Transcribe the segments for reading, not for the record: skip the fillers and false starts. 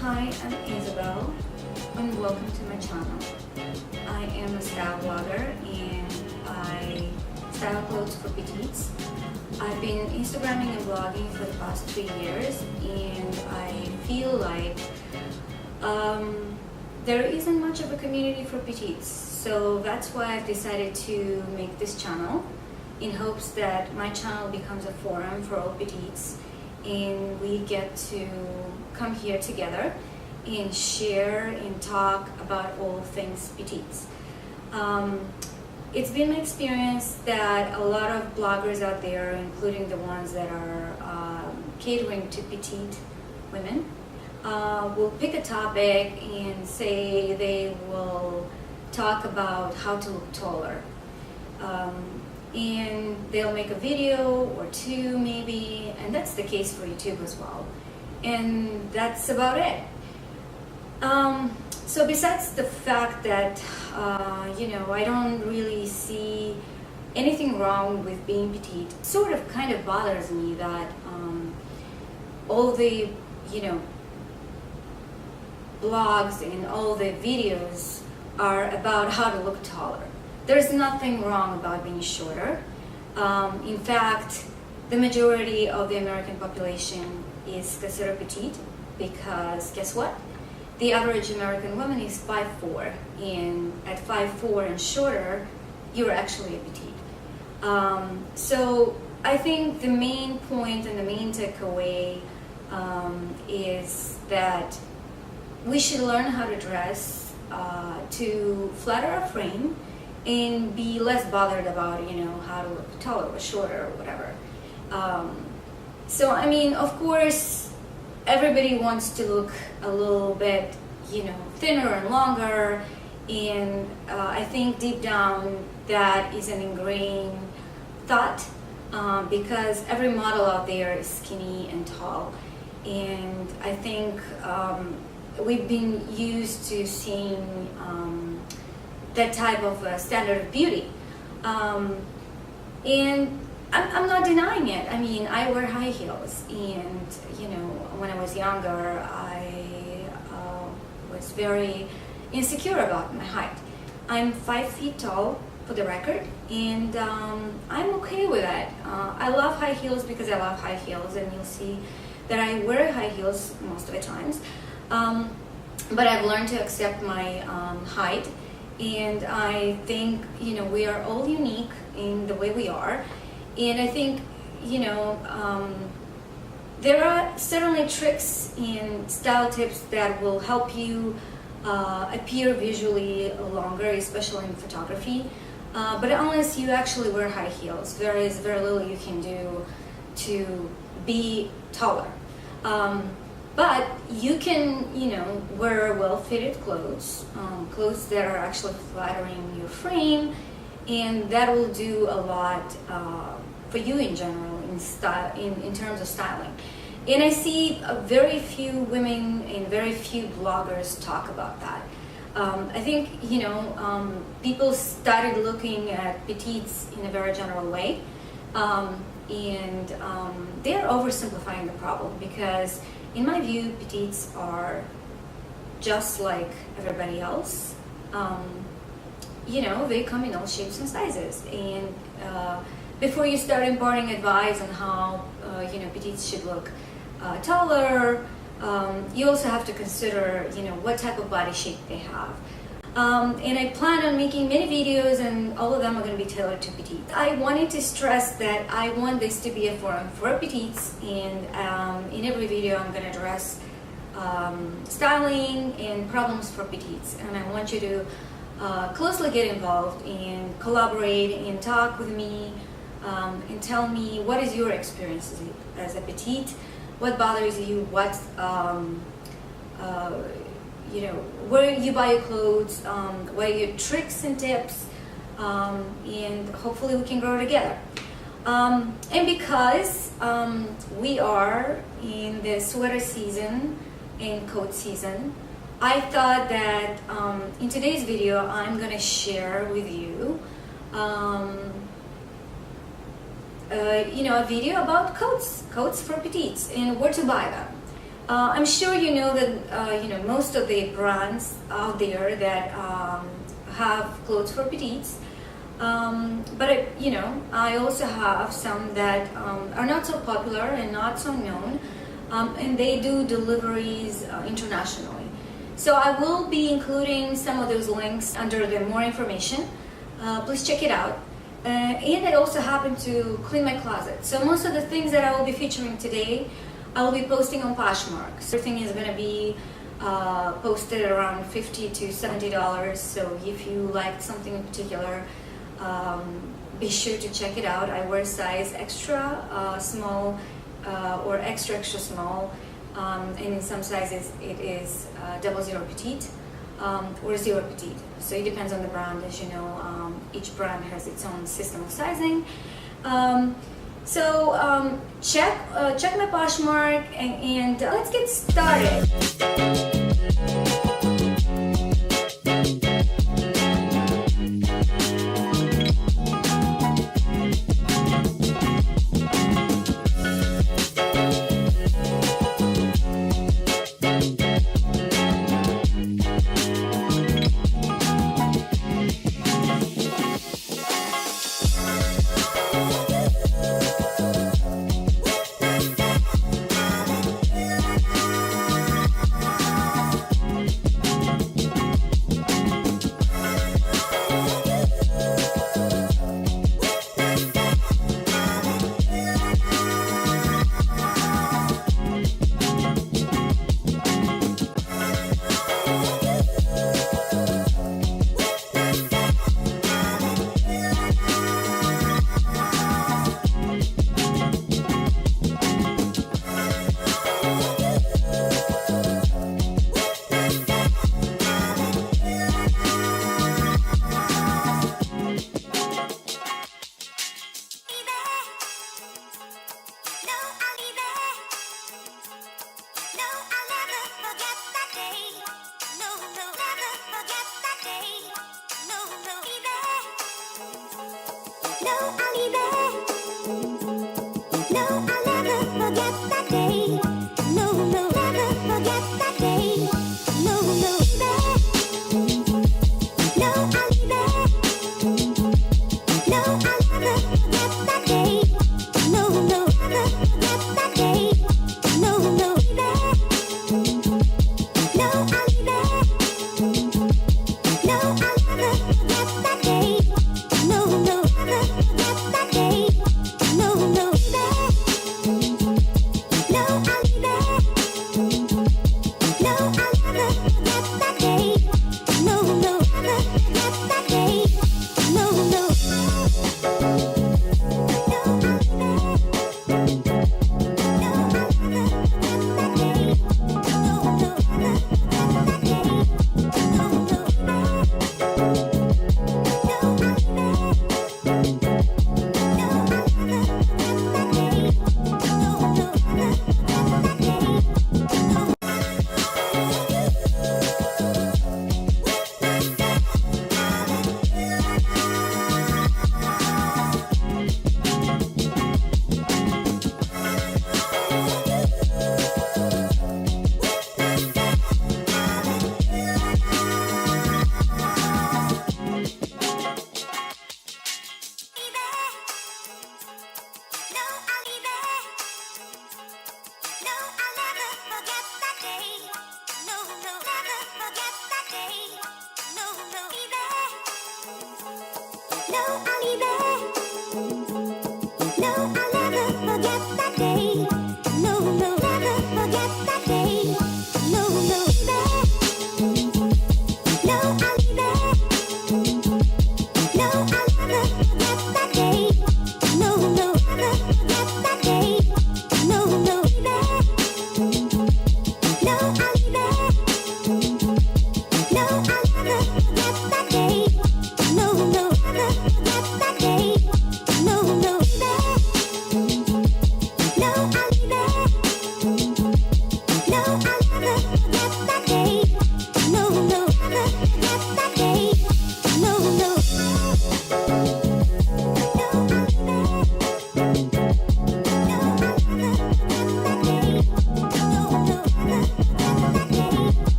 Hi, I'm Isabel and welcome to my channel. I am a style blogger and I style clothes for petites. I've been Instagramming and blogging for the past 3 years and I feel like there isn't much of a community for petites. So that's why I've decided to make this channel in hopes that my channel becomes a forum for all petites and we get to come here together and share and talk about all things petites. It's been my experience that a lot of bloggers out there, including the ones that are catering to petite women, will pick a topic and say they will talk about how to look taller. And they'll make a video or two maybe, and that's the case for YouTube as well. And that's about it. So besides the fact that, I don't really see anything wrong with being petite, it sort of kind of bothers me that all the, blogs and all the videos are about how to look taller. There's nothing wrong about being shorter. In fact, the majority of the American population is considered petite because guess what? The average American woman is 5'4", and at 5'4" and shorter, you're actually a petite. So I think the main point and the main takeaway is that we should learn how to dress to flatter our frame and be less bothered about, how to look taller or shorter or whatever. So, I mean, of course, everybody wants to look a little bit, thinner and longer, and I think deep down that is an ingrained thought because every model out there is skinny and tall, and I think we've been used to seeing that type of standard of beauty, and I'm not denying it. I mean, I wear high heels, and when I was younger, I was very insecure about my height. I'm 5 feet tall, for the record, and I'm okay with that. I love high heels because I love high heels, and you'll see that I wear high heels most of the times. But I've learned to accept my height, and I think we are all unique in the way we are, and I think there are certainly tricks and style tips that will help you appear visually longer, especially in photography. But unless you actually wear high heels, there is very little you can do to be taller. But you can, wear well-fitted clothes, clothes that are actually flattering your frame, and that will do a lot for you in general in style, in terms of styling. And I see very few women and very few bloggers talk about that. I think, people started looking at petites in a very general way, and they're oversimplifying the problem because in my view, petites are just like everybody else. They come in all shapes and sizes. And before you start imparting advice on how petites should look taller, you also have to consider what type of body shape they have. And I plan on making many videos, and all of them are going to be tailored to petites. I wanted to stress that I want this to be a forum for petites, and in every video I'm going to address styling and problems for petites, and I want you to closely get involved and collaborate and talk with me and tell me what is your experience as a petite, what bothers you, where you buy your clothes, what are your tricks and tips, and hopefully we can grow together. And because we are in the sweater season and coat season, I thought that in today's video I'm going to share with you a video about coats for petites and where to buy them. I'm sure you know that most of the brands out there that have clothes for petites, but I also have some that are not so popular and not so known, and they do deliveries internationally. So I will be including some of those links under the more information. Please check it out. And I also happen to clean my closet. So most of the things that I will be featuring today, I will be posting on Poshmark. So everything is going to be posted around $50 to $70. So if you liked something in particular, be sure to check it out. I wear size extra small or extra small, and in some sizes it is 00 petite or 0 petite. So it depends on the brand. As you know, each brand has its own system of sizing. Check my Poshmark and let's get started.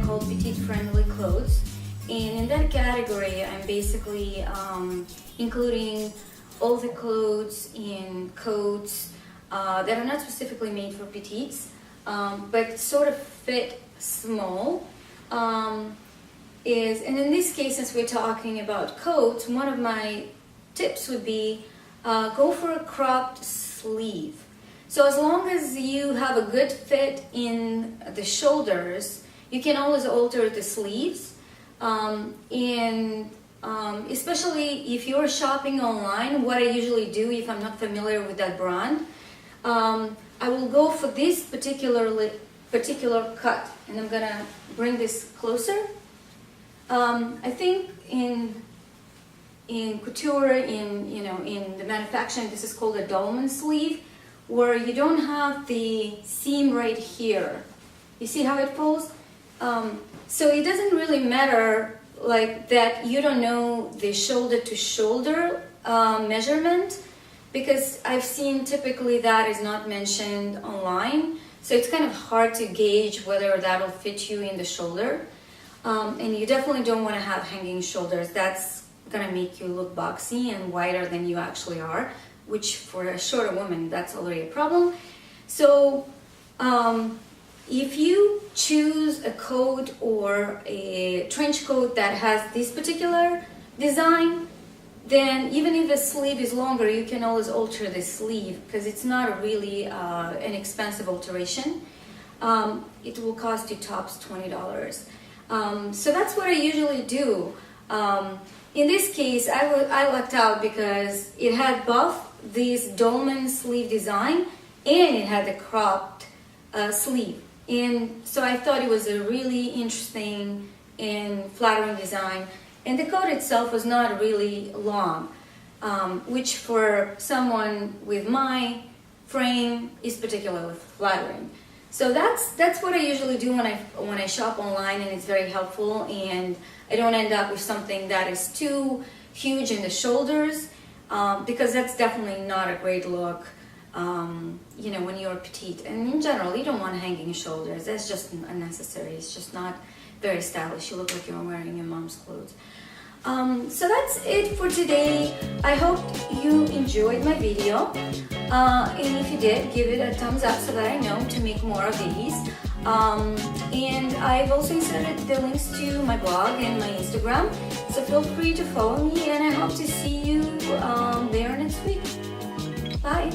called petite-friendly clothes, and in that category I'm basically including all the clothes in coats that are not specifically made for petites, but sort of fit small. And in this case, since we're talking about coats, one of my tips would be go for a cropped sleeve. So as long as you have a good fit in the shoulders, you can always alter the sleeves. Especially if you're shopping online, what I usually do if I'm not familiar with that brand, I will go for this particular cut, and I'm gonna bring this closer. I think in couture, in the manufacturing, this is called a dolman sleeve, where you don't have the seam right here. You see how it falls? So it doesn't really matter like that you don't know the shoulder to shoulder measurement, because I've seen typically that is not mentioned online. So it's kind of hard to gauge whether that'll fit you in the shoulder. And you definitely don't want to have hanging shoulders. That's gonna make you look boxy and wider than you actually are, which for a shorter woman, that's already a problem. So if you choose a coat or a trench coat that has this particular design, then even if the sleeve is longer, you can always alter the sleeve, because it's not really an expensive alteration. It will cost you tops $20. So that's what I usually do. In this case, I lucked out because it had both this dolman sleeve design and it had the cropped sleeve. And so I thought it was a really interesting and flattering design. And the coat itself was not really long, which for someone with my frame is particularly flattering. So that's what I usually do when I shop online, and it's very helpful, and I don't end up with something that is too huge in the shoulders, because that's definitely not a great look. When you're petite, and in general, you don't want hanging shoulders. That's just unnecessary. It's just not very stylish. You look like you're wearing your mom's clothes. So that's it for today. I hope you enjoyed my video. And if you did, give it a thumbs up so that I know to make more of these. And I've also inserted the links to my blog and my Instagram. So feel free to follow me, and I hope to see you there next week. Bye.